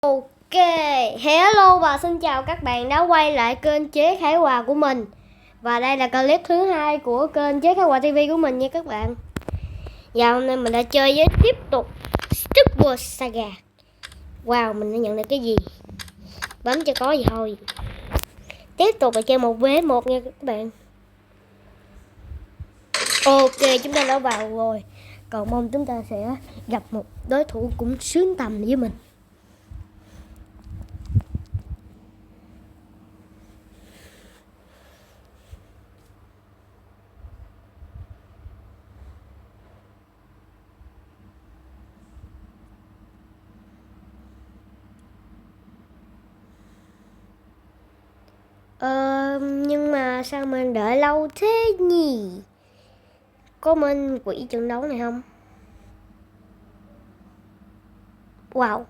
Ok, hello và xin chào các bạn đã quay lại kênh Chế Khải Hòa của mình. Và đây là clip thứ 2 của kênh Chế Khải Hòa TV của mình nha các bạn. Và hôm nay mình đã chơi với tiếp tục Super Saga. Wow, mình đã nhận được cái gì? Bấm cho có gì thôi. Tiếp tục là chơi 1v1 nha các bạn. Ok, chúng ta đã vào rồi. Cầu mong chúng ta sẽ gặp một đối thủ cũng xứng tầm với mình. Nhưng mà sao mình đợi lâu thế nhỉ? Có minh quỷ trận đấu này không? Wow.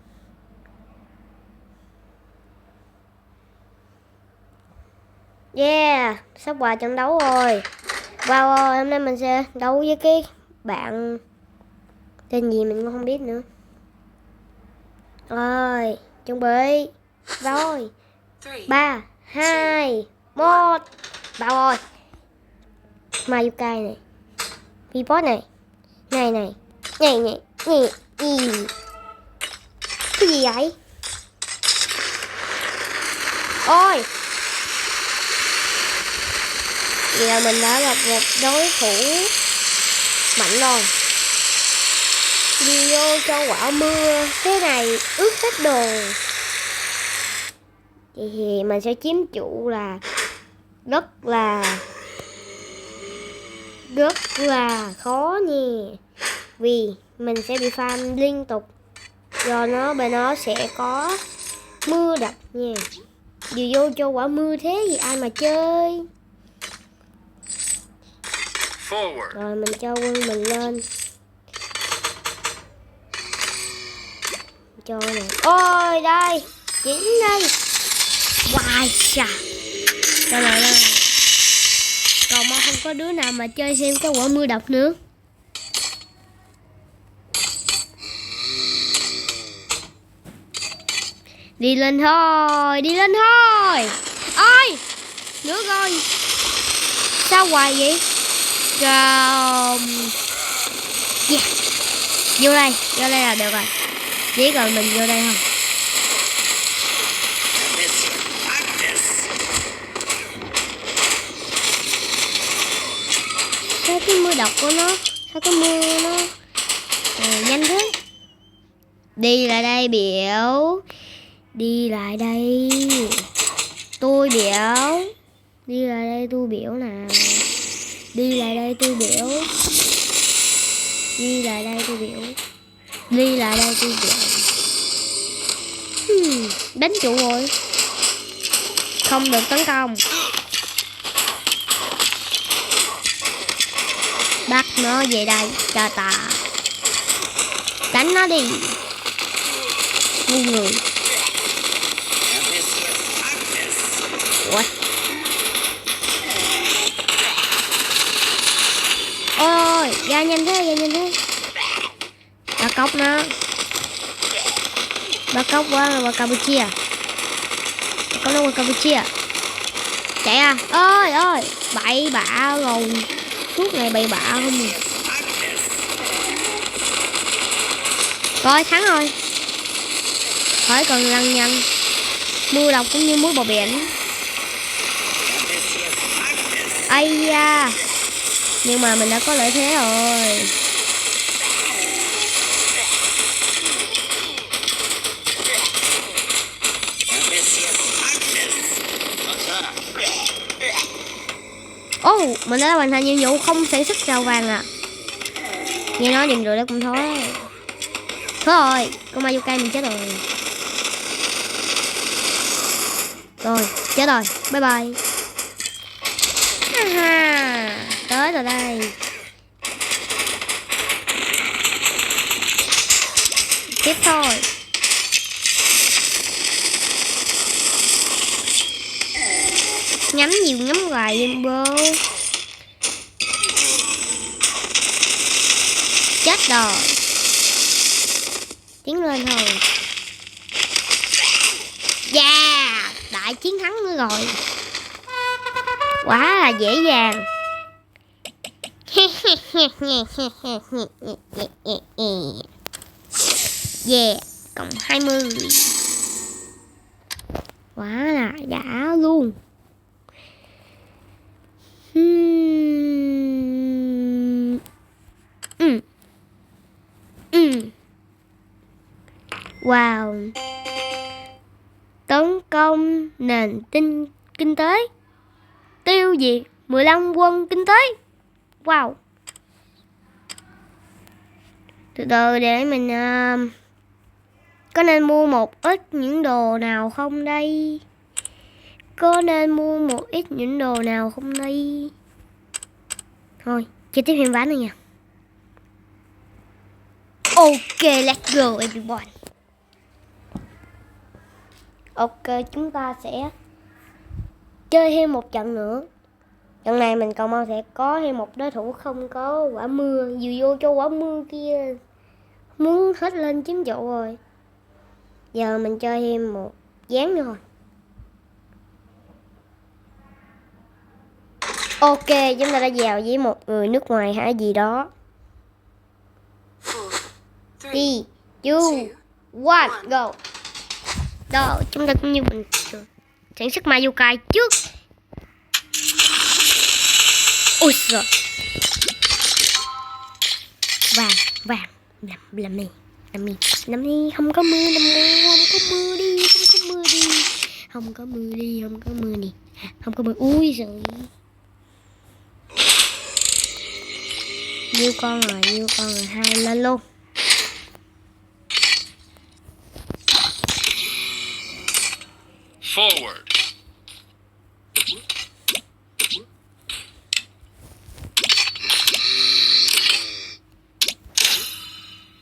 Yeah, sắp qua trận đấu rồi. Wow ơi, hôm nay mình sẽ đấu với cái bạn tên gì mình cũng không biết nữa. Rồi, chuẩn bị. Rồi. 3, 2, 1. Vào rồi. Mayukai này. Vipod này. Này. Cái gì vậy? Ôi. Vậy là mình đã gặp một đối thủ mạnh rồi. Đi vô cho quả mưa. Thế này ướt hết đồ. Vậy thì mình sẽ chiếm trụ là rất là khó nha. Vì mình sẽ bị farm liên tục. Do bên nó sẽ có mưa đập nha. Vừa vô cho quả mưa thế thì ai mà chơi. Rồi mình cho quân mình lên. Cho này. Ôi đây. Chính đây. Wow chà. Đây này. Còn mà không có đứa nào mà chơi thêm cái quả mưa đập nữa. Đi lên thôi. Ôi. Nước ơi. Sao hoài vậy? Yeah. Vô đây là được rồi. Chỉ cần mình vô đây thôi. Sao cái mưa độc của nó? Sao cái mưa nó nhanh thế? Đi lại đây biểu. Đi lại đây tôi biểu. Đi lại đây tôi biểu nào. Đi lại đây tôi biểu. Đi lại đây tôi biểu. Đi lại đây tôi biểu. Đánh trụ rồi. Không được tấn công. Bắt nó về đây cho ta. Đánh nó đi. Ngu người. Ủa? Ôi, ra nhanh thế. Bà cốc nó. Bà cốc quá là bà Campuchia. Bà cốc nó qua Campuchia. Chạy à. Ôi, bậy bạ rồi. Thuốc này bậy bạ không. Rồi thắng rồi. Khỏi cần lăng nhăng. Mưa độc cũng như muối bò biển. Ây da. Nhưng mà mình đã có lợi thế rồi. Mình đã hoàn thành nhiệm vụ không sản xuất rau vàng à. Nghe nói điền rồi đó cũng thôi. Thôi, con Mayukai mình chết rồi. Rồi, chết rồi. Bye bye. Tới rồi đây. Tiếp thôi. Nhắm nhiều ngắm hoài em bơ. Chết rồi. Tiến lên thôi. Yeah, đại chiến thắng nữa rồi. Quá là dễ dàng. Yeah, cộng 20. Quá là đã luôn. Wow. Tấn công nền kinh tế. Tiêu diệt 15 quân kinh tế. Wow. Từ từ để mình có nên mua một ít những đồ nào không đây? Có nên mua một ít những đồ nào không đây? Thôi, chơi tiếp thêm ván này nha. Ok, let's go everyone. Ok, chúng ta sẽ chơi thêm một trận nữa. Trận này mình cầu mong sẽ có thêm một đối thủ không có quả mưa. Dù vô cho quả mưa kia muốn hết lên chiếm chỗ rồi. Giờ mình chơi thêm một ván nữa thôi. Ok, chúng ta đã vào với một người nước ngoài hả gì đó. 3, 2, 1, go. Đó, chúng ta cũng như bình thường. Sản xuất Mayokai trước. Ôi giời. Vàng. Năm nay không có mưa, không có mưa. Ui giời. Nhiêu con rồi, hai lên luôn. Forward.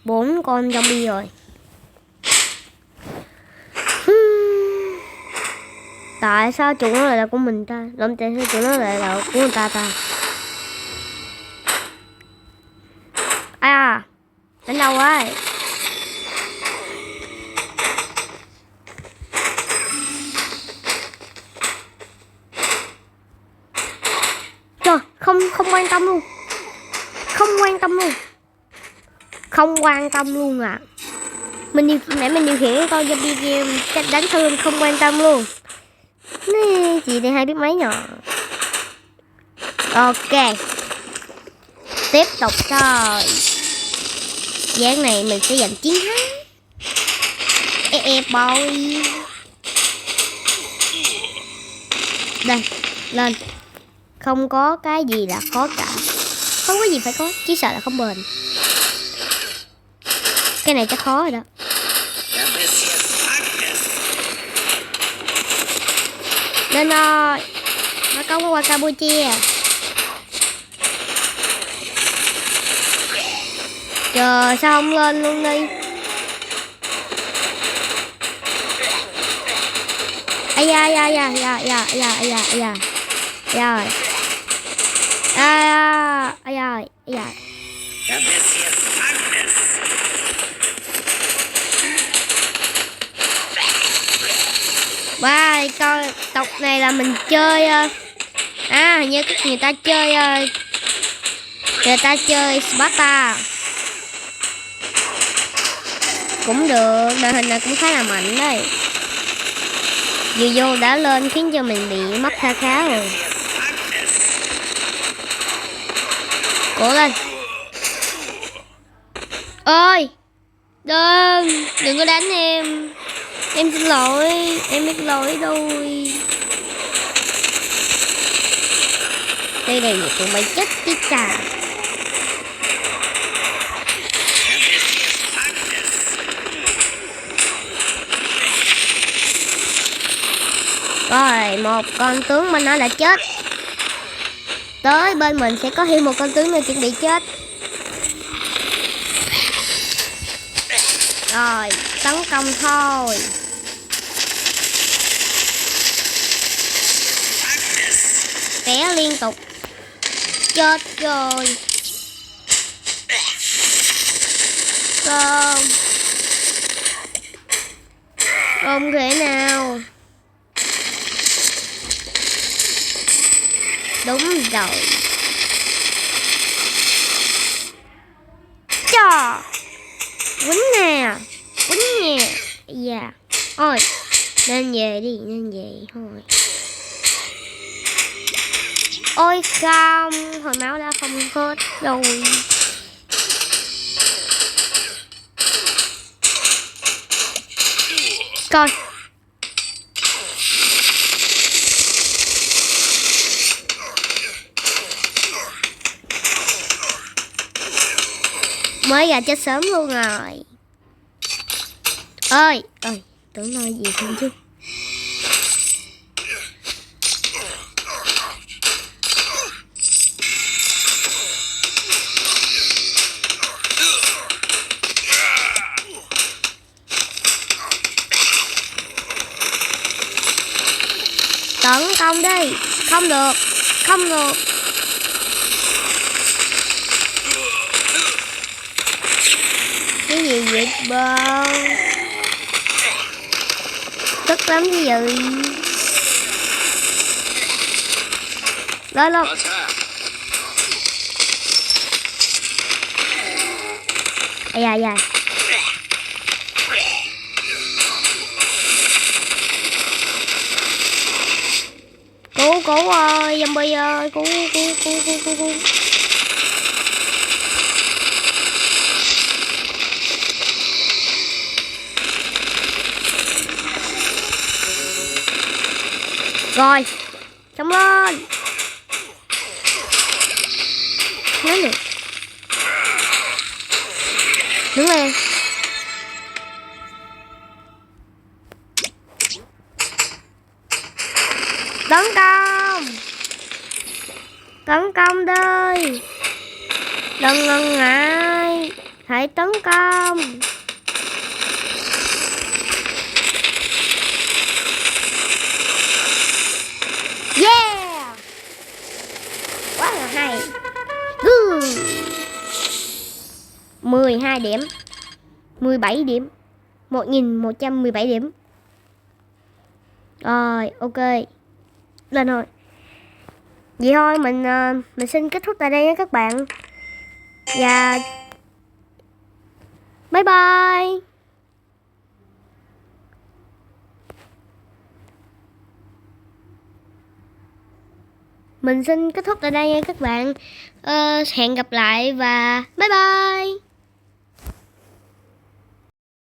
4 con zombie rồi. Tại sao chủ nó lại là của mình ta? Tại sao chủ nó lại là của người ta ta? À, đến đâu rồi? Trời, không quan tâm luôn. Không quan tâm luôn à. Mình điều khiển con zombie game cách đánh thương không quan tâm luôn. Nè, chị đây hay biết mấy nhỏ. Ok. Tiếp tục thôi. Ván này mình sẽ giành chiến thắng. Boy. Đây, lên. Không có cái gì là khó cả. Không có gì phải có, chỉ sợ là không bền. Cái này chắc khó rồi đó. Lên rồi. Nó công qua Campuchia. Trời, sao không lên luôn đi? Ai da. Rồi. Ai da. Wow, coi tộc này là mình chơi hình như người ta chơi Sparta cũng được, đội hình này cũng khá là mạnh đấy. Dù vô đã lên khiến cho mình bị mất khá rồi. Cố lên. Ơi, đừng có đánh em. Em xin lỗi, em biết lỗi rồi. Đây này tụi mày chết chứ chà. Rồi, một con tướng bên nó đã chết. Tới bên mình sẽ có thêm một con tướng nữa chuẩn bị chết. Rồi, tấn công thôi. Té liên tục. Chết rồi. Không. Không thể nào. Đúng rồi. Chà. Quýnh nè. Quýnh nè. Dạ. Ôi. Nên về đi. Nên về thôi. Ôi không. Hồi máu đã không hết rồi. Coi. Mới ra chết sớm luôn rồi. Ơi, tưởng nói gì không chứ. Tấn công đi. Không được. Không được. Cái gì vậy bơ? Tức lắm cái gì? Lên luôn. Dạ dạ. Cứu ơi, zombie ơi, cứu. Rồi, chống lên. Nói được. Đứng lên. Tấn công. Tấn công đi. Đừng ngần ngại. Hãy tấn công. Yeah. Quá là hay. 12 điểm. 17 điểm. 1117 điểm. Rồi, ok. Lên thôi. Vậy thôi, mình xin kết thúc tại đây nha các bạn. Và bye bye. Mình xin kết thúc tại đây nha các bạn. Hẹn gặp lại và bye bye.